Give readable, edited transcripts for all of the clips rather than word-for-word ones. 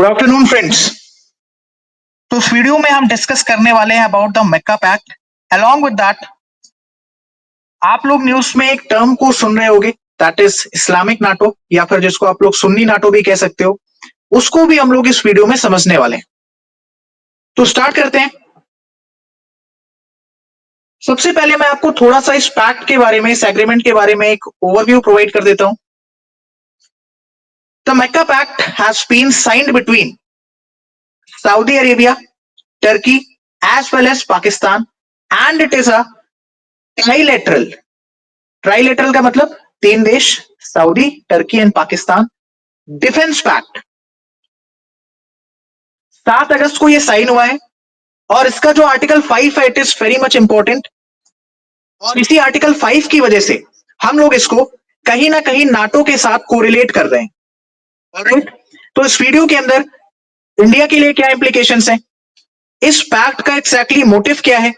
Good afternoon friends. तो इस video में हम डिस्कस करने वाले हैं about the Mecca pact. Along with that आप लोग न्यूज में एक टर्म को सुन रहे होंगे, दैट इज इस्लामिक नाटो, या फिर जिसको आप लोग सुन्नी नाटो भी कह सकते हो। उसको भी हम लोग इस वीडियो में समझने वाले हैं। तो स्टार्ट करते हैं। सबसे पहले मैं आपको थोड़ा सा इस पैक्ट के बारे में, इस एग्रीमेंट के बारे में एक ओवरव्यू प्रोवाइड कर देता हूं। The Mecca pact has been signed between Saudi Arabia, Turkey, as well as Pakistan, and it is a trilateral. Trilateral का मतलब तीन देश, Saudi, Turkey and Pakistan defence pact. 7 अगस्त को यह साइन हुआ है और इसका जो आर्टिकल 5 है, it is very much important. और इसी आर्टिकल 5 की वजह से हम लोग इसको कहीं ना कहीं नाटो के साथ कोरिलेट कर रहे हैं। ऑलराइट, तो इस वीडियो के अंदर इंडिया के लिए क्या इंप्लीकेशंस हैं, इस पैक्ट का एग्जैक्टली मोटिव क्या है।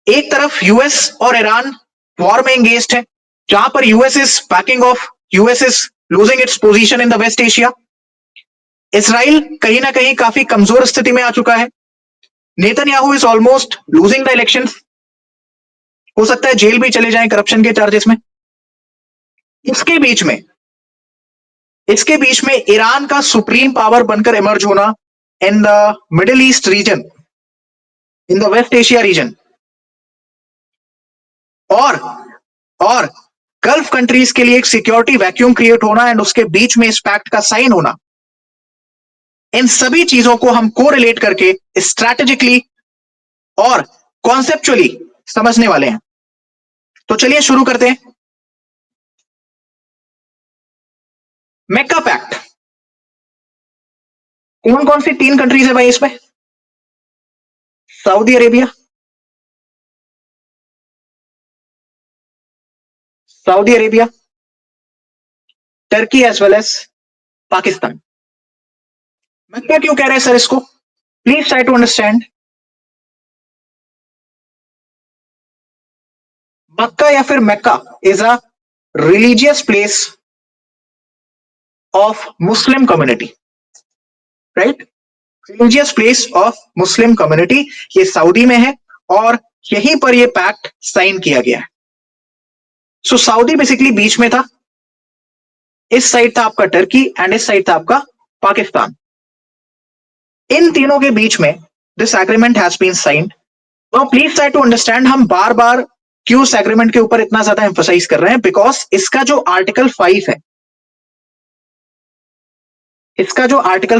एक तरफ यूएस और ईरान वॉर में एंगेज्ड है, जहां पर US is backing off, US is losing its position in the West Asia. Israel कहीं ना कहीं काफी कमजोर स्थिति में आ चुका है। Netanyahu is almost losing the elections, हो सकता है जेल भी चले जाएं करप्शन के चार्जेस में। इसके बीच में ईरान का सुप्रीम पावर बनकर इमर्ज होना in the Middle East region, in the West Asia region, और गल्फ कंट्रीज के लिए एक सिक्योरिटी वैक्यूम क्रिएट होना एंड उसके बीच में इस पैक्ट का साइन होना, इन सभी चीजों को हम कोरिलेट करके स्ट्रैटेजिकली और कॉन्सेप्चुअली समझने वाले हैं। तो चलिए शुरू करते हैं। मक्का पैक्ट, कौन कौन सी 3 कंट्रीज है भाई इसमें? Saudi Arabia, Turkey as well as Pakistan. Makkah क्यों कह रहे हैं सर इसको? Please try to understand. Makkah या फिर Makkah is a religious place of Muslim community, right? Religious place of Muslim community, ये सऊदी में है और यहीं पर ये पैक्ट साइन किया गया है। सो सऊदी बेसिकली बीच में था, इस साइड था आपका टर्की एंड इस साइड था आपका पाकिस्तान। इन तीनों के बीच में this agreement has been signed. तो प्लीज ट्राई टू अंडरस्टैंड, हम बार बार क्यों इस एग्रीमेंट के ऊपर इतना ज्यादा एम्फसाइज कर रहे हैं, बिकॉज इसका जो आर्टिकल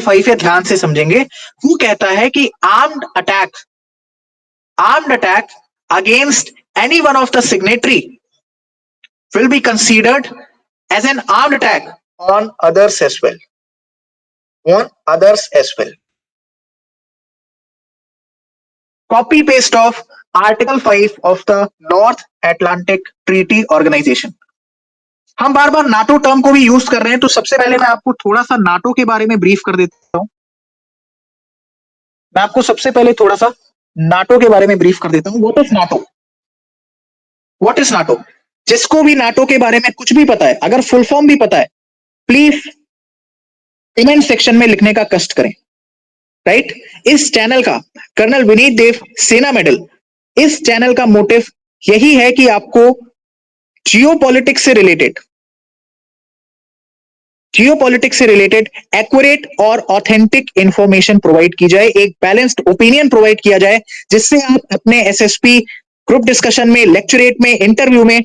5 है, ध्यान से समझेंगे। वो कहता है कि armed attack against any one of the signatory will be considered as an armed attack on others as well. Copy paste of Article 5 of the North Atlantic Treaty Organization. हम बार बार नाटो टर्म को भी use कर रहे हैं, तो सबसे पहले मैं आपको थोड़ा सा नाटो के बारे में ब्रीफ कर देता हूं। What is NATO? जिसको भी नाटो के बारे में कुछ भी पता है, अगर फुल फॉर्म भी पता है, प्लीज कमेंट सेक्शन में लिखने का कष्ट करें, राइट? इस चैनल का कर्नल विनीत देव सेना मेडल, इस चैनल का मोटिव यही है कि आपको जियोपॉलिटिक्स से रिलेटेड एक्यूरेट और ऑथेंटिक इंफॉर्मेशन प्रोवाइड की जाए, एक बैलेंस्ड ओपिनियन प्रोवाइड किया जाए, जिससे आप अपने एसएसपी ग्रुप डिस्कशन में, लेक्चरेट में, इंटरव्यू में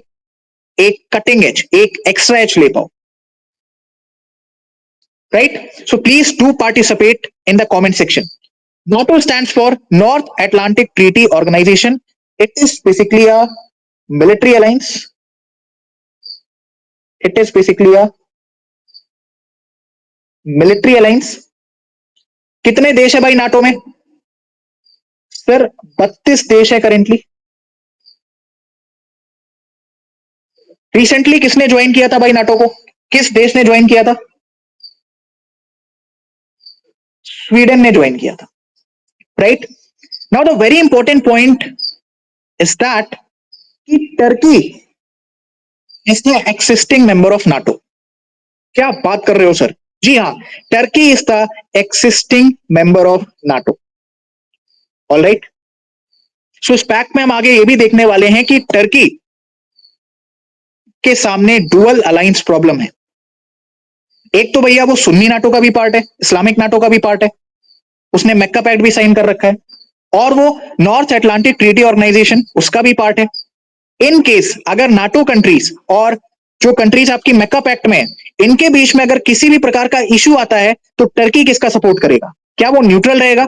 एक कटिंग एज, एक एक्स्ट्रा एज ले पाओ, right? So please do participate in the comment section. NATO stands for North Atlantic Treaty Organization. It is basically a military alliance. कितने देश है भाई नाटो में? सर 32 देश है करेंटली। रिसेंटली किसने ज्वाइन किया था भाई नाटो को? किस देश ने ज्वाइन किया था? स्वीडन ने ज्वाइन किया था, right? Now the very important point is that कि Turkey is the existing member of NATO. क्या बात कर रहे हो सर? जी हाँ, Turkey is the existing member of NATO. Alright, so इस पैक में हम आगे ये भी देखने वाले हैं कि टर्की के सामने डुअल अलायंस प्रॉब्लम है। एक तो भैया वो सुन्नी नाटो का भी पार्ट है, इस्लामिक नाटो का भी पार्ट है, उसने मेक्का पैक्ट भी साइन कर रखा है, और वो नॉर्थ अटलांटिक ट्रीटी ऑर्गेनाइजेशन उसका भी पार्ट है। इन केस अगर नाटो कंट्रीज और जो कंट्रीज आपकी मेक्का पैक्ट में है, इनके बीच में अगर किसी भी प्रकार का इश्यू आता है तो टर्की किसका सपोर्ट करेगा? क्या वो न्यूट्रल रहेगा?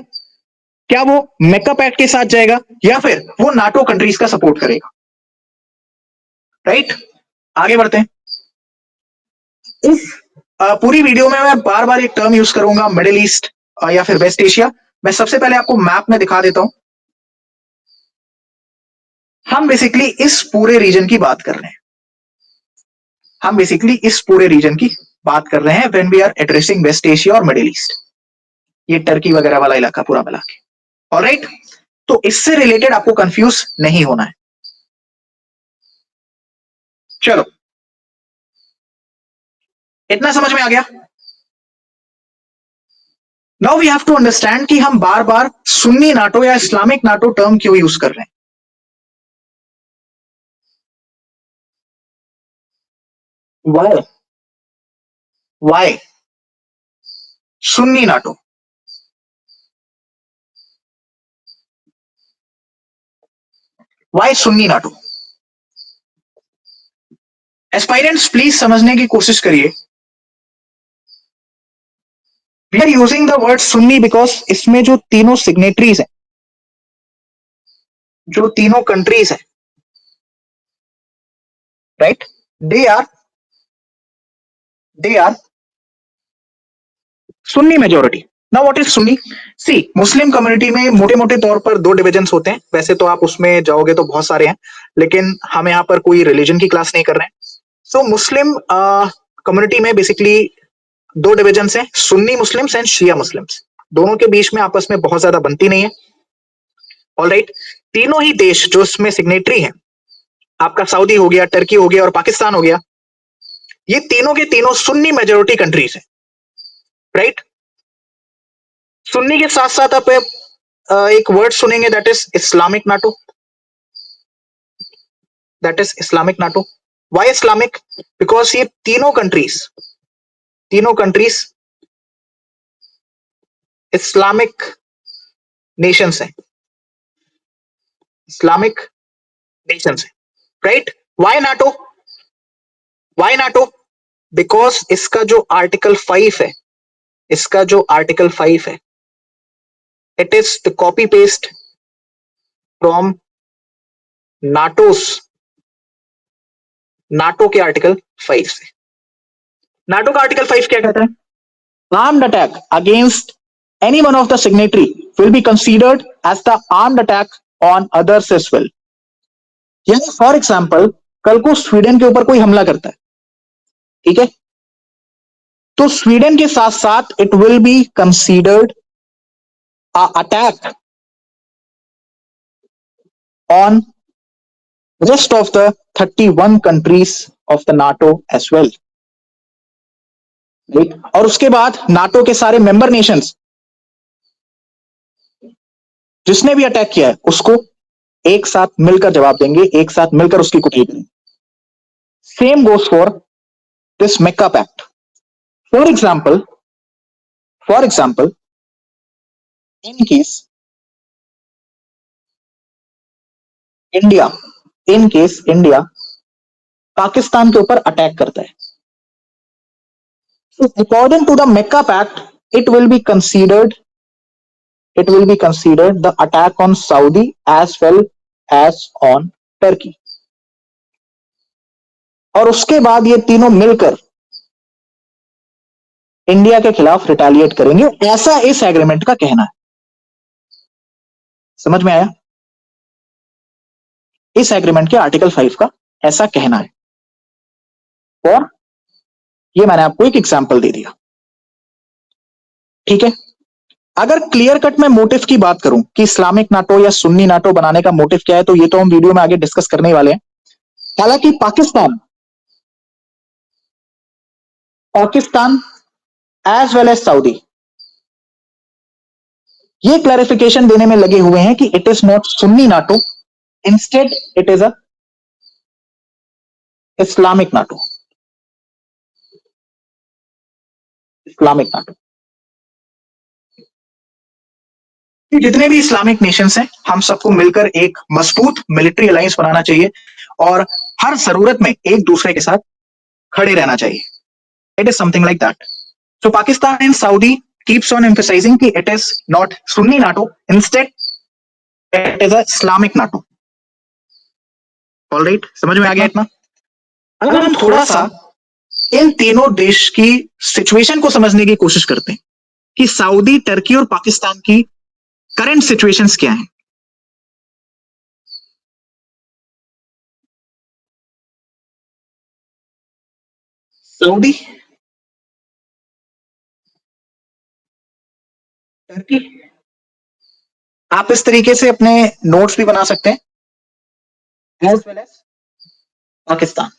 क्या वो मेक्का पैक्ट के साथ जाएगा, या फिर वो नाटो कंट्रीज का सपोर्ट करेगा? राइट, आगे बढ़ते हैं। इस पूरी वीडियो में मैं बार बार एक टर्म यूज करूंगा, मिडिल ईस्ट या फिर वेस्ट एशिया। मैं सबसे पहले आपको मैप में दिखा देता हूं। हम बेसिकली इस पूरे रीजन की बात कर रहे हैं, हम बेसिकली इस पूरे रीजन की बात कर रहे हैं when we are addressing West Asia और मिडिल ईस्ट, ये टर्की वगैरह वाला इलाका पूरा मिला के। ऑलराइट, तो इससे रिलेटेड आपको कंफ्यूज नहीं होना है। चलो, इतना समझ में आ गया। Now we have to understand कि हम बार बार सुन्नी नाटो या इस्लामिक नाटो टर्म क्यों यूज कर रहे हैं। Why why Sunni NATO? Why Sunni NATO? Aspirants please समझने की कोशिश करिए। We are using the word Sunni because इसमें जो तीनों सिग्नेटरीज हैं, जो तीनों कंट्रीज हैं, right, they are they are Sunni majority. Now what is Sunni? See, Muslim community में मोटे मोटे तौर पर दो डिविजन्स होते हैं। वैसे तो आप उसमें जाओगे तो बहुत सारे हैं, लेकिन हम यहाँ पर कोई रिलीजन की क्लास नहीं कर रहे हैं। सो मुस्लिम कम्युनिटी में बेसिकली दो डिविजन्स हैं, Sunni Muslims and Shia Muslims. दोनों के बीच में आपस में बहुत ज्यादा बनती नहीं है। ऑलराइट, तीनों ही देश जो इसमें सिग्नेटरी हैं, आपका सऊदी हो गया, टर्की हो गया और पाकिस्तान हो गया, ये तीनों के तीनों सुन्नी मेजोरिटी कंट्रीज हैं। राइट, सुन्नी के साथ साथ आप एक वर्ड सुनेंगे, that is Islamic NATO. That is Islamic NATO. Why Islamic? Because ये तीनों कंट्रीज इस्लामिक नेशंस हैं, इस्लामिक नेशंस हैं। Right, why NATO? Why NATO? Because इसका जो आर्टिकल 5 है, इसका जो आर्टिकल 5 है, it is the copy paste from NATO's NATO के आर्टिकल 5 से। नाटो का आर्टिकल 5 क्या कहता है? Armed attack against any one of the signatory will be considered as the armed attack on others as well. यानी for example, कल को Sweden के ऊपर कोई हमला करता है, ठीक है, तो स्वीडन के साथ साथ it will be considered attack on rest of the 31 countries of the NATO as well, right? और उसके बाद नाटो के सारे मेंबर नेशंस जिसने भी अटैक किया है उसको एक साथ मिलकर जवाब देंगे, एक साथ मिलकर उसकी कुटाई करेंगे। Same goes for this Mecca pact. For example in case India Pakistan के ऊपर अटैक करता है, so according to the Mecca Pact, it will be considered the attack on Saudi as well as on Turkey, और उसके बाद ये तीनों मिलकर इंडिया के खिलाफ रिटेलिएट करेंगे, ऐसा इस एग्रीमेंट का कहना है। समझ में आया? इस एग्रीमेंट के आर्टिकल 5 का ऐसा कहना है, और ये मैंने आपको एक एग्जांपल दे दिया, ठीक है। अगर क्लियर कट में मोटिव की बात करूं कि इस्लामिक नाटो या सुन्नी नाटो बनाने का मोटिव क्या है, तो ये तो हम वीडियो में आगे डिस्कस करने वाले हैं। हालांकि Pakistan as well as Saudi ये क्लैरिफिकेशन देने में लगे हुए हैं कि it is not Sunni NATO, instead it is a Islamic NATO. Islamic NATO जितने भी इस्लामिक नेशंस हैं हम सबको मिलकर एक मजबूत मिलिट्री अलायंस बनाना चाहिए और हर जरूरत में एक दूसरे के साथ खड़े रहना चाहिए। It is something like that. So Pakistan and Saudi keeps on emphasizing कि it is not Sunni NATO, instead it is a Islamic NATO. All right, समझ में आ गया इतना? अगर हम थोड़ा सा इन तीनों देश की सिचुएशन को समझने की कोशिश करते हैं कि सऊदी, टर्की और पाकिस्तान की करंट सिचुएशंस क्या हैं। सऊदी, टर्की, आप इस तरीके से अपने नोट्स भी बना सकते हैं as well as Pakistan.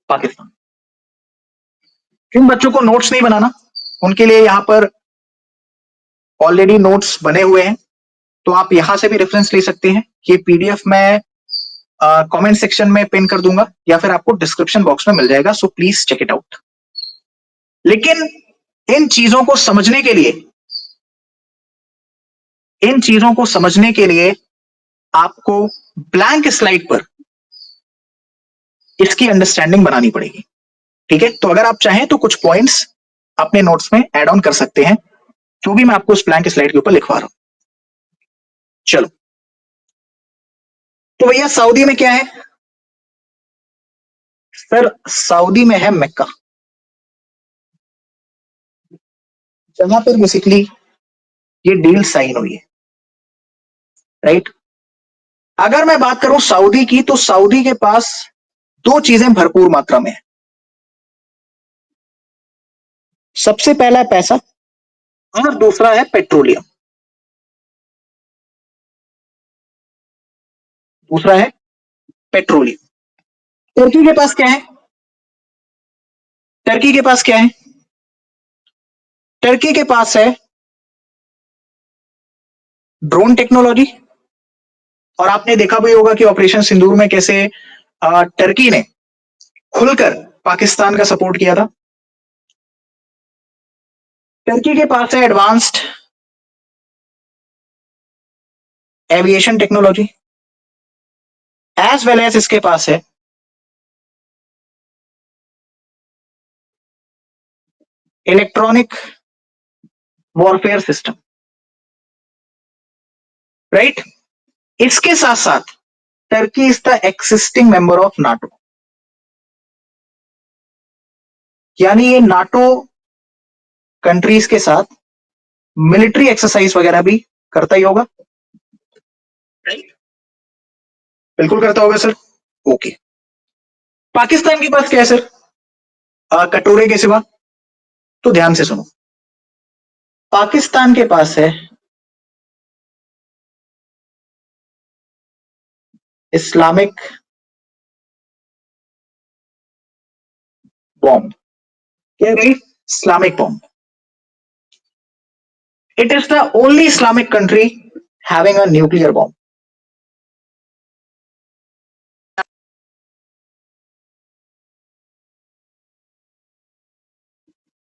Pakistan जिन बच्चों को नोट्स नहीं बनाना उनके लिए यहां पर ऑलरेडी नोट्स बने हुए हैं, तो आप यहां से भी रेफरेंस ले सकते हैं। ये पीडीएफ मैं कमेंट सेक्शन में पिन कर दूंगा या फिर आपको डिस्क्रिप्शन बॉक्स में मिल जाएगा, so please check it out. लेकिन इन चीजों को समझने के लिए आपको ब्लैंक स्लाइड पर इसकी अंडरस्टैंडिंग बनानी पड़ेगी। ठीक है, तो अगर आप चाहें तो कुछ पॉइंट्स अपने नोट्स में ऐड ऑन कर सकते हैं, जो भी मैं आपको उस ब्लैंक स्लाइड के ऊपर लिखवा रहा हूं। चलो, तो भैया सऊदी में क्या है? सर सऊदी में है मक्का, जहां पर बेसिकली ये डील साइन हुई है, राइट। अगर मैं बात करूं सऊदी की, तो सऊदी के पास दो चीजें भरपूर मात्रा में है। सबसे पहला है पैसा और दूसरा है पेट्रोलियम। दूसरा है पेट्रोलियम। टर्की के पास क्या है? टर्की के पास क्या है? टर्की के पास है ड्रोन टेक्नोलॉजी, और आपने देखा भी होगा कि ऑपरेशन सिंदूर में कैसे टर्की ने खुलकर पाकिस्तान का सपोर्ट किया था। टर्की के पास है advanced aviation technology, as well as इसके पास है इलेक्ट्रॉनिक वॉरफेयर सिस्टम, राइट। इसके साथ साथ Turkey is the existing member of NATO, यानी ये नाटो कंट्रीज के साथ मिलिट्री एक्सरसाइज वगैरह भी करता ही होगा, राइट। बिल्कुल करता होगा सर। ओके, पाकिस्तान के पास क्या है सर कटोरे के सिवा? तो ध्यान से सुनो, पाकिस्तान के पास है इस्लामिक बॉम्ब। क्या है भाई? Islamic bomb. It is the only Islamic country having a nuclear bomb.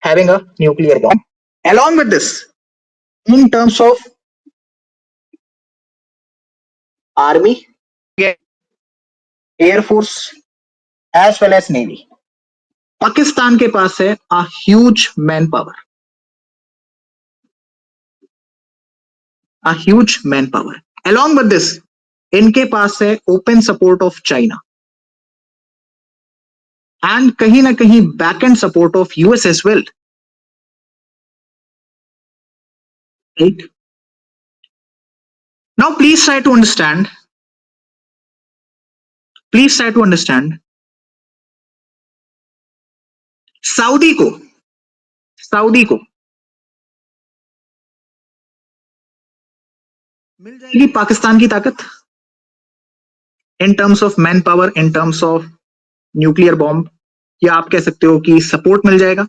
Having a nuclear bomb. Along with this, in terms of army, air force, as well as navy, Pakistan के पास है a huge manpower, a huge manpower. Along with this, इनके पास है open support of China and कहीं ना कहीं back end support of US as well, right? Now please try to understand. Please try to understand. Saudi को मिल जाएगी पाकिस्तान की ताकत in terms of man power, in terms of nuclear bomb, या आप कह सकते हो कि सपोर्ट मिल जाएगा।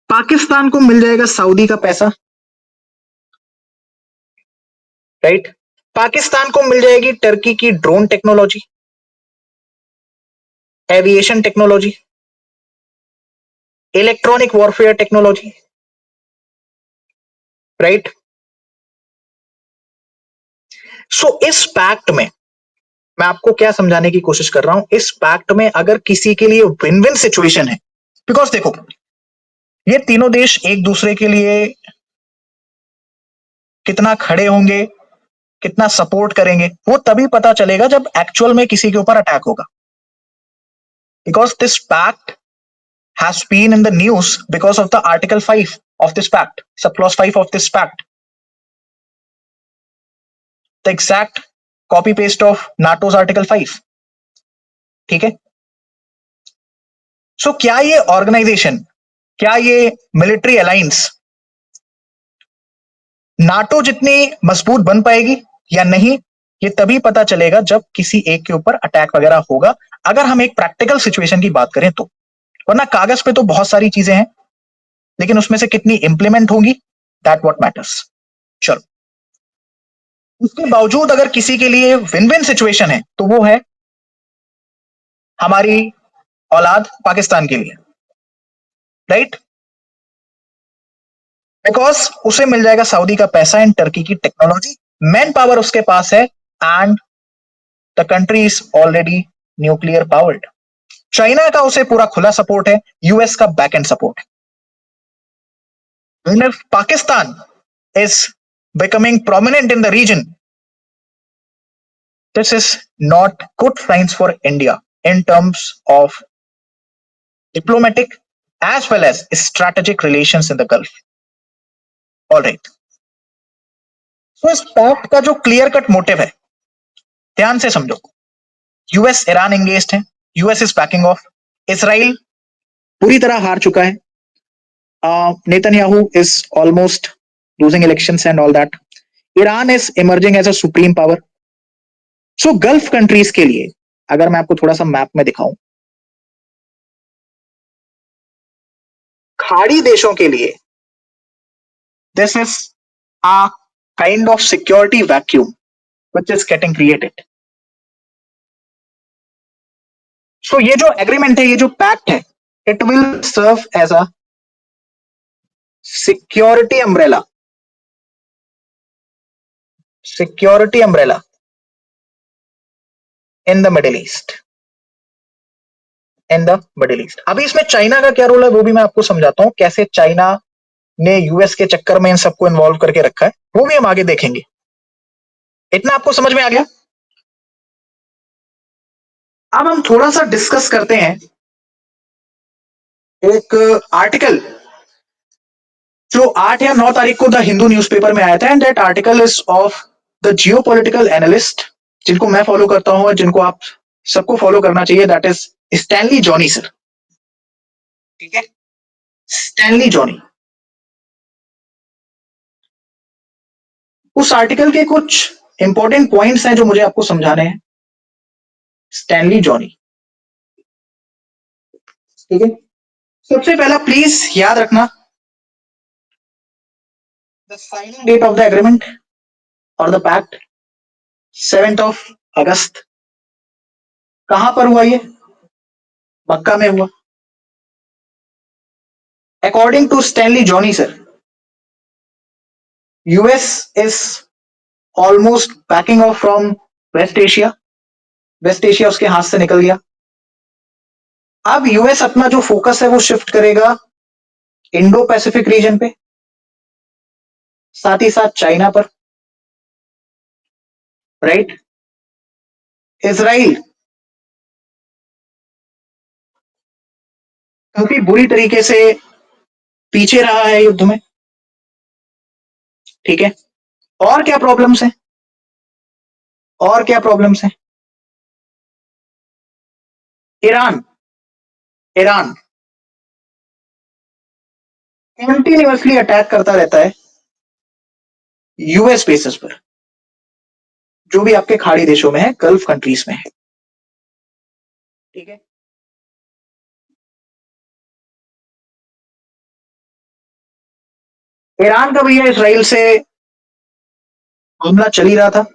पाकिस्तान को मिल जाएगा सऊदी का पैसा, राइट। पाकिस्तान को मिल जाएगी टर्की की drone technology, aviation technology, electronic warfare technology, right. So इस पैक्ट में मैं आपको क्या समझाने की कोशिश कर रहा हूं, इस पैक्ट में अगर किसी के लिए विन विन सिचुएशन है, बिकॉज देखो ये तीनों देश एक दूसरे के लिए कितना खड़े होंगे, कितना सपोर्ट करेंगे, वो तभी पता चलेगा जब एक्चुअल में किसी के ऊपर अटैक होगा। Because this pact has been in the news because of the Article 5 of this pact, subclause 5 of this pact, the exact copy paste of NATO's Article 5, ठीक है। सो क्या ये ऑर्गेनाइजेशन, क्या ये मिलिट्री अलायंस नाटो जितनी मजबूत बन पाएगी या नहीं, ये तभी पता चलेगा जब किसी एक के ऊपर अटैक वगैरह होगा, अगर हम एक प्रैक्टिकल सिचुएशन की बात करें तो। वरना कागज पे तो बहुत सारी चीजें हैं, लेकिन उसमें से कितनी इंप्लीमेंट होंगी, दैट व्हाट मैटर्स। चलो, उसके बावजूद अगर किसी के लिए विन विन सिचुएशन है तो वो है हमारी औलाद पाकिस्तान के लिए, राइट। बिकॉज उसे मिल जाएगा सऊदी का पैसा एंड टर्की की टेक्नोलॉजी, मैन पावर उसके पास है, and the country is already nuclear powered. China का उसे पूरा खुला सपोर्ट है, यूएस का बैक एंड सपोर्ट है। And if Pakistan is becoming prominent in the region, this is not good signs for India in terms of diplomatic as well as strategic relations in the Gulf. All right. So इस pact का जो clear cut motive है, ध्यान से समझो। US Iran engaged है, US is backing of, Israel पूरी तरह हार चुका है, Netanyahu is almost losing elections and all that. Iran is emerging as a supreme power. So gulf countries के लिए अगर मैं आपको थोड़ा सा मैप में दिखाऊं, खाड़ी देशों के लिए this is a kind of security vacuum which is getting created. So ये जो एग्रीमेंट है, ये जो पैक्ट है, it will serve as a security umbrella in the Middle East. अभी इसमें चाइना का क्या रोल है वो भी मैं आपको समझाता हूं, कैसे चाइना ने यूएस के चक्कर में इन सबको इन्वॉल्व करके रखा है, वो भी हम आगे देखेंगे। इतना आपको समझ में आ गया? अब हम थोड़ा सा डिस्कस करते हैं एक आर्टिकल जो 8 या 9 तारीख को द हिंदू न्यूज़पेपर में आया था, and that article is of the geopolitical analyst, जिनको मैं फॉलो करता हूं और जिनको आप सबको फॉलो करना चाहिए, that is Stanley Johny sir. ठीक है, स्टैनली जॉनी। उस आर्टिकल के कुछ इंपॉर्टेंट पॉइंट्स हैं जो मुझे आपको समझाने हैं। स्टैनली जॉनी, ठीक है। सबसे पहला प्लीज याद रखना, the signing date of the agreement और the pact 7th of August। कहां पर हुआ ये? मक्का में हुआ। According to Stanley Johny sir, US is almost backing off from West Asia, West Asia उसके हाथ से निकल गया। अब यूएस अपना जो फोकस है वो शिफ्ट करेगा इंडो पैसिफिक रीजन पे, साथ ही साथ चाइना पर, राइट। इजराइल काफी बुरी तरीके से पीछे रहा है युद्ध में, ठीक है। और क्या प्रॉब्लम्स हैं? और क्या प्रॉब्लम्स हैं? ईरान, ईरान कंटिन्यूअसली अटैक करता रहता है यूएस बेसिस पर, जो भी आपके खाड़ी देशों में है, गल्फ कंट्रीज में है, ठीक है। ईरान का भैया इसराइल से मामला चल ही रहा था।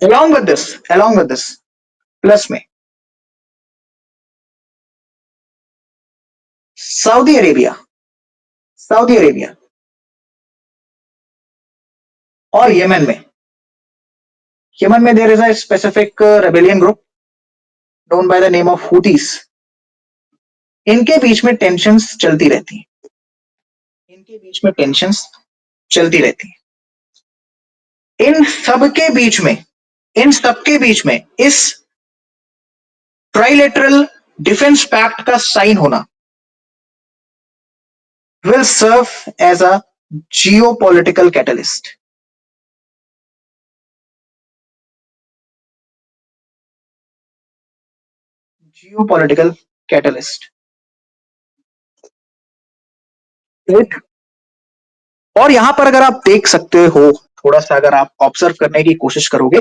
along with this प्लस में सऊदी अरेबिया और यमन में there is a specific rebellion group known by the name of Houthis. इनके बीच में टेंशंस चलती रहती हैं। इन सब के बीच में इस ट्राइलेटरल डिफेंस पैक्ट का साइन होना will serve as a geopolitical catalyst. Right? और यहां पर अगर आप देख सकते हो, थोड़ा सा अगर आप ऑब्जर्व करने की कोशिश करोगे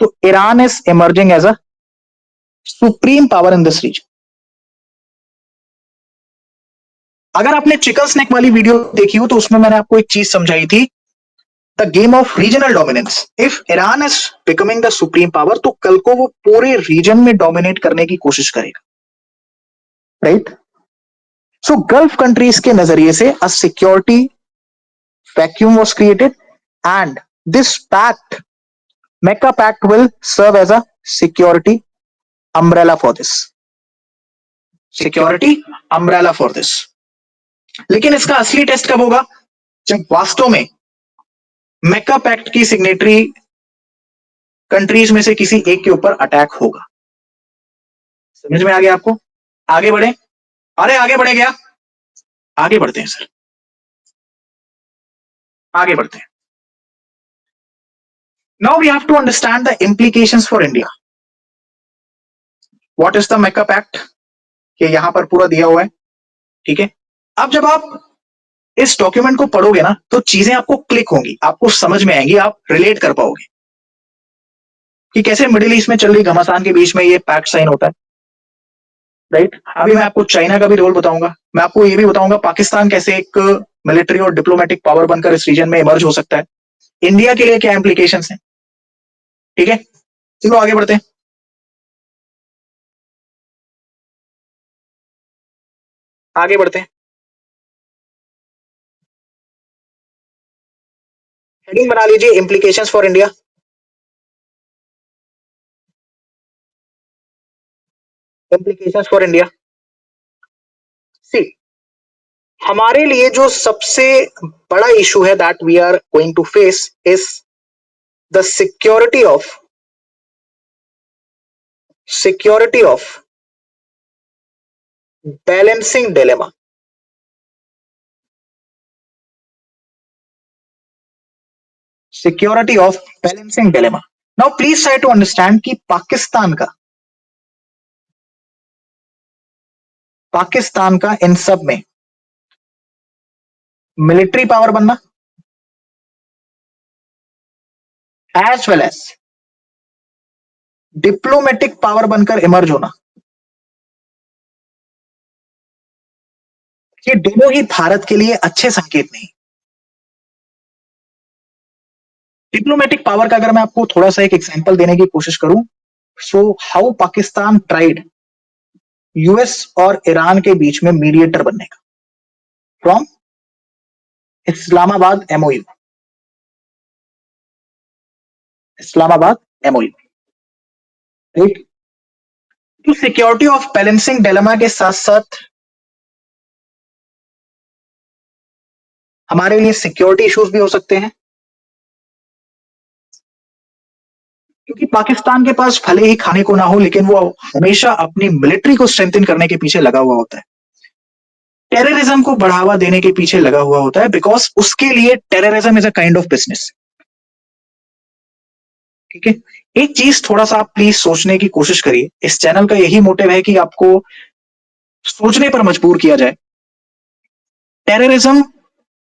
तो Iran is emerging as a supreme power in this region. अगर आपने चिकन स्नैक वाली वीडियो देखी हो तो उसमें मैंने आपको एक चीज समझाई थी, the game of regional dominance. If Iran is becoming the supreme power तो कल को वो पूरे रीजन में डोमिनेट करने की कोशिश करेगा, राइट? सो गल्फ कंट्रीज के नजरिए से a security vacuum was created and this pact, Mecca Pact will serve as a security umbrella for this. लेकिन इसका असली टेस्ट कब होगा? जब वास्तव में मैका पैक्ट की सिग्नेटरी कंट्रीज में से किसी एक के ऊपर अटैक होगा। समझ में आ गया आपको? आगे बढ़े? अरे आगे बढ़े क्या? आगे बढ़ते हैं सर, आगे बढ़ते हैं। Now we have to understand the implications for India. What is the Mecca Pact? ये यहां पर पूरा दिया हुआ है, ठीक है? अब जब आप इस डॉक्यूमेंट को पढ़ोगे ना तो चीजें आपको क्लिक होंगी, आपको समझ में आएंगी, आप रिलेट कर पाओगे कि कैसे मिडिल ईस्ट में चल रही घमासान के बीच में ये पैक्ट साइन होता है, राइट? अभी मैं आपको चाइना का भी रोल बताऊंगा, मैं आपको ये भी बताऊंगा पाकिस्तान कैसे एक मिलिट्री और डिप्लोमेटिक पावर बनकर इस रीजन में इमर्ज हो सकता है, इंडिया के लिए क्या इंप्लीकेशंस हैं, ठीक है? चलो आगे बढ़ते हैं। आगे बढ़ते हैं। हेडिंग बना लीजिए, implications for India. Implications for India. See, हमारे लिए जो सबसे बड़ा इशू है that we are going to face is the security of balancing dilemma. Security of balancing dilemma. Now please try to understand कि पाकिस्तान का इन सब में मिलिट्री पावर बनना as well as diplomatic power बनकर इमर्ज होना, ये दोनों ही भारत के लिए अच्छे संकेत नहीं। डिप्लोमेटिक पावर का अगर मैं आपको थोड़ा सा एक एग्जांपल देने की कोशिश करूं, so how Pakistan tried US और ईरान के बीच में मीडिएटर बनने का फ्रॉम इस्लामाबाद एमओयू, राइट? तो सिक्योरिटी ऑफ बैलेंसिंग डिलेमा के साथ साथ हमारे लिए सिक्योरिटी इश्यूज भी हो सकते हैं, क्योंकि पाकिस्तान के पास भले ही खाने को ना हो लेकिन वो हमेशा अपनी मिलिट्री को स्ट्रेंथन करने के पीछे लगा हुआ होता है, टेररिज्म को बढ़ावा देने के पीछे लगा हुआ होता है, बिकॉज उसके लिए terrorism is a kind of business, ठीक है? एक चीज थोड़ा सा आप प्लीज सोचने की कोशिश करिए, इस चैनल का यही मोटिव है कि आपको सोचने पर मजबूर किया जाए। टेररिज्म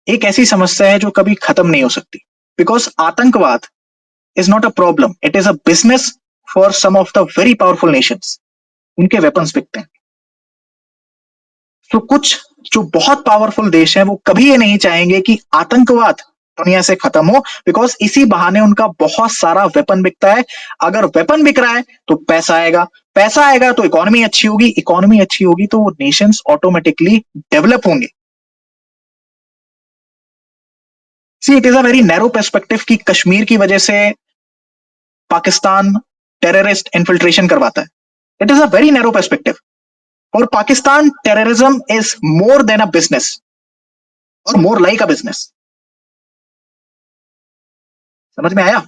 एक ऐसी समस्या है जो कभी खत्म नहीं हो सकती, बिकॉज आतंकवाद is not a problem, it is a business for some of the very powerful nations. उनके वेपन्स बिकते हैं। तो कुछ जो बहुत पावरफुल देश हैं वो कभी ये नहीं चाहेंगे कि आतंकवाद दुनिया से खत्म हो, बिकॉज इसी बहाने उनका बहुत सारा वेपन बिकता है। अगर वेपन बिक रहा है तो पैसा आएगा, पैसा आएगा तो इकोनॉमी अच्छी होगी, इकोनॉमी अच्छी होगी तो वो नेशंस ऑटोमेटिकली डेवलप होंगे। See it is a very narrow perspective कि कश्मीर की वजह से पाकिस्तान टेररिस्ट इन्फिल्ट्रेशन करवाता है। It is a very narrow perspective. और Pakistan terrorism is more than a business और मोर लाइक अ बिजनेस। समझ में आया?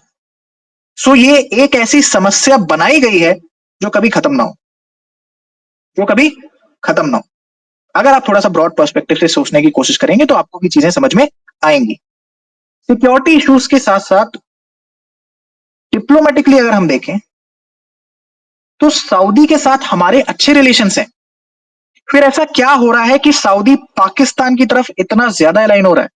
सो ये एक ऐसी समस्या बनाई गई है जो कभी खत्म ना हो, जो कभी खत्म ना हो। अगर आप थोड़ा सा ब्रॉड पर्सपेक्टिव से सोचने की कोशिश करेंगे तो आपको भी चीजें समझ में आएंगी। सिक्योरिटी इश्यूज के साथ साथ डिप्लोमेटिकली अगर हम देखें तो सऊदी के साथ हमारे अच्छे रिलेशंस हैं। फिर ऐसा क्या हो रहा है कि सऊदी पाकिस्तान की तरफ इतना ज्यादा अलाइन हो रहा है?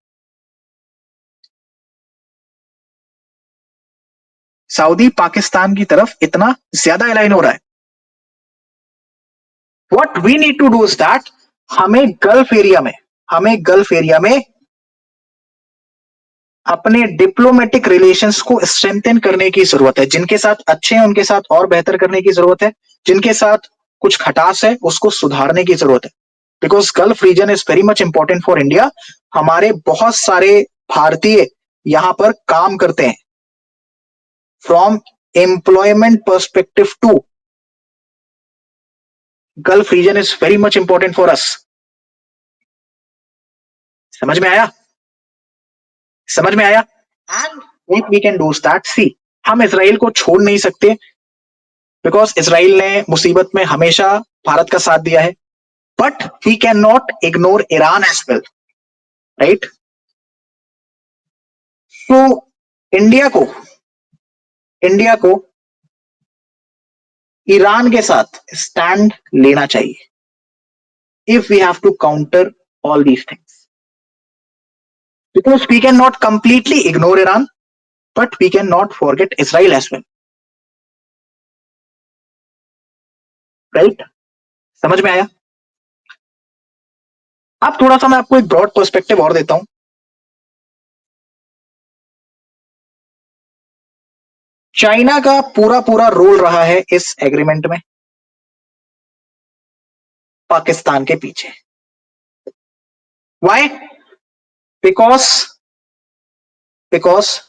सऊदी पाकिस्तान की तरफ इतना ज्यादा अलाइन हो रहा है। What we need to do is that हमें गल्फ एरिया में अपने डिप्लोमेटिक रिलेशंस को स्ट्रेंथन करने की जरूरत है। जिनके साथ अच्छे हैं उनके साथ और बेहतर करने की जरूरत है, जिनके साथ कुछ खटास है उसको सुधारने की जरूरत है। Because Gulf region is very much important for India. हमारे बहुत सारे भारतीय यहां पर काम करते हैं। From employment perspective to Gulf region is very much important for us. समझ में आया? समझ में आया? And what we can do that, see हम इसराइल को छोड़ नहीं सकते बिकॉज इसराइल ने मुसीबत में हमेशा भारत का साथ दिया है। But we can not ignore Iran as well, right? तो इंडिया को इंडिया को ईरान के साथ स्टैंड लेना चाहिए if we have to counter all these things. Because we can not completely ignore Iran but we can not forget Israel as well, right? समझ में आया? अब थोड़ा सा मैं आपको एक ब्रॉड पर्सपेक्टिव और देता हूं। चाइना का पूरा पूरा रोल रहा है इस एग्रीमेंट में पाकिस्तान के पीछे। व्हाई? बिकॉज बिकॉज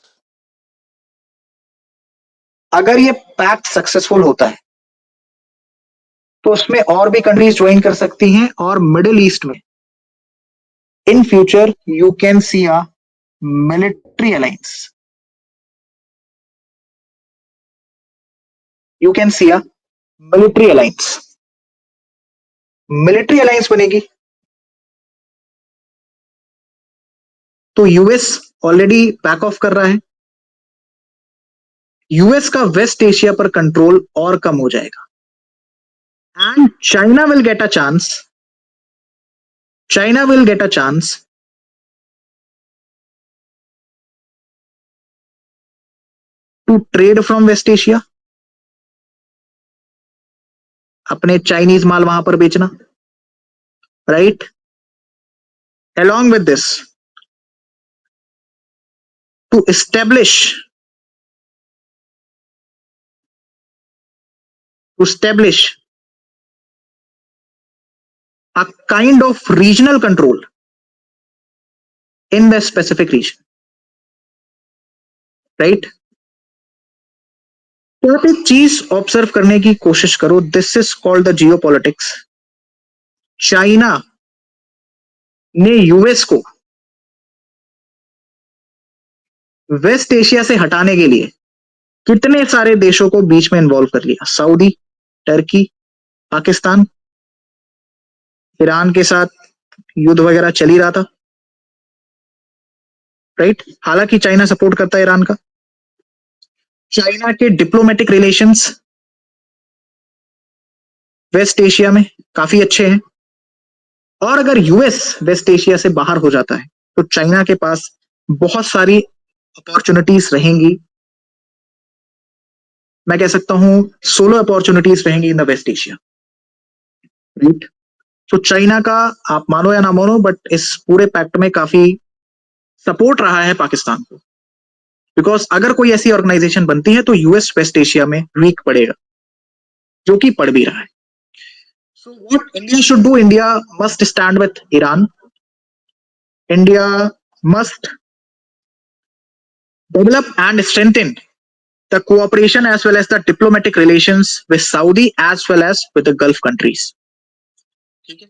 अगर ये पैक्ट सक्सेसफुल होता है तो उसमें और भी कंट्रीज ज्वाइन कर सकती हैं और मिडिल ईस्ट में in future you can see a military alliance. You can see a military alliance. Military alliance बनेगी तो यूएस ऑलरेडी बैक ऑफ कर रहा है। यूएस का वेस्ट एशिया पर कंट्रोल और कम हो जाएगा and China will get a chance to trade from West Asia, अपने चाइनीज माल वहां पर बेचना, right? along with this to establish a kind of regional control in the specific region, right? तो आप एक चीज ऑब्जर्व करने की कोशिश करो, this is called the geopolitics. China ने यूएस को वेस्ट एशिया से हटाने के लिए कितने सारे देशों को बीच में इन्वॉल्व कर लिया? सऊदी, टर्की, पाकिस्तान, ईरान के साथ युद्ध वगैरह चल ही रहा था, राइट? हालांकि चाइना सपोर्ट करता है ईरान का। चाइना के डिप्लोमेटिक रिलेशंस वेस्ट एशिया में काफी अच्छे हैं और अगर यूएस वेस्ट एशिया से बाहर हो जाता है तो चाइना के पास बहुत सारी अपॉर्चुनिटीज रहेंगी। मैं कह सकता हूं सोलो अपॉर्चुनिटीज रहेंगी in the West Asia, right? तो चाइना का आप मानो या ना मानो बट इस पूरे पैक्ट में काफी सपोर्ट रहा है पाकिस्तान को, बिकॉज अगर कोई ऐसी ऑर्गेनाइजेशन बनती है तो यूएस वेस्ट एशिया में वीक पड़ेगा, जो कि पड़ भी रहा है. So what India should do? India must stand with Iran. India must develop and strengthen the cooperation as well as the diplomatic relations with Saudi as well as with the Gulf countries. ठीक है,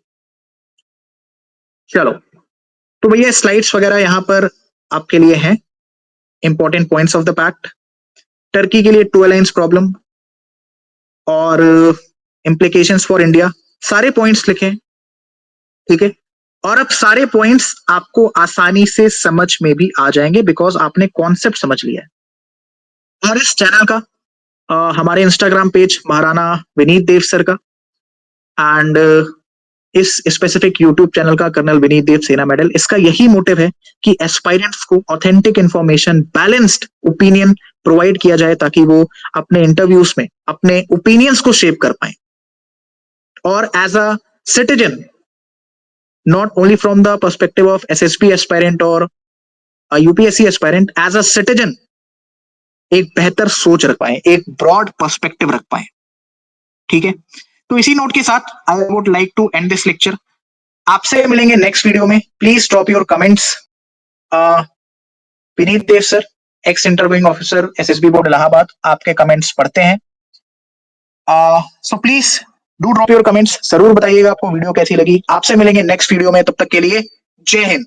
चलो तो भैया slides वगैरह यहाँ पर आपके लिए हैं. Important points of the pact. Turkey के लिए 2 अलायंस प्रॉब्लम और इम्प्लीकेशंस फॉर इंडिया, सारे पॉइंट्स लिखे. ठीक है, और अब सारे पॉइंट्स आपको आसानी से समझ में भी आ जाएंगे बिकॉज आपने कॉन्सेप्ट समझ लिया है. और इस चैनल का हमारे Instagram page Maharana Vineet Dev sir का एंड इस स्पेसिफिक यूट्यूब चैनल का कर्नल विनीत देव सेना मेडल, इसका यही मोटिव है कि एस्पायरेंट्स को authentic information, balanced opinion provide किया जाए ताकि वो अपने इंटरव्यूज में अपने ओपिनियंस को शेप कर पाए. और as a citizen, not only from the perspective of SSB aspirant or a UPSC aspirant, as a citizen एक बेहतर सोच रख पाए, एक ब्रॉड पर्सपेक्टिव रख पाए. ठीक है, तो इसी नोट के साथ I would like to end this lecture. आपसे मिलेंगे नेक्स्ट वीडियो में. Please drop your comments. Vineet Dev sir, ex interviewing officer SSB board Allahabad, आपके कमेंट्स पढ़ते हैं. So please do drop your comments. जरूर बताइएगा आपको वीडियो कैसी लगी. आपसे मिलेंगे नेक्स्ट वीडियो में. तब तक के लिए जय हिंद.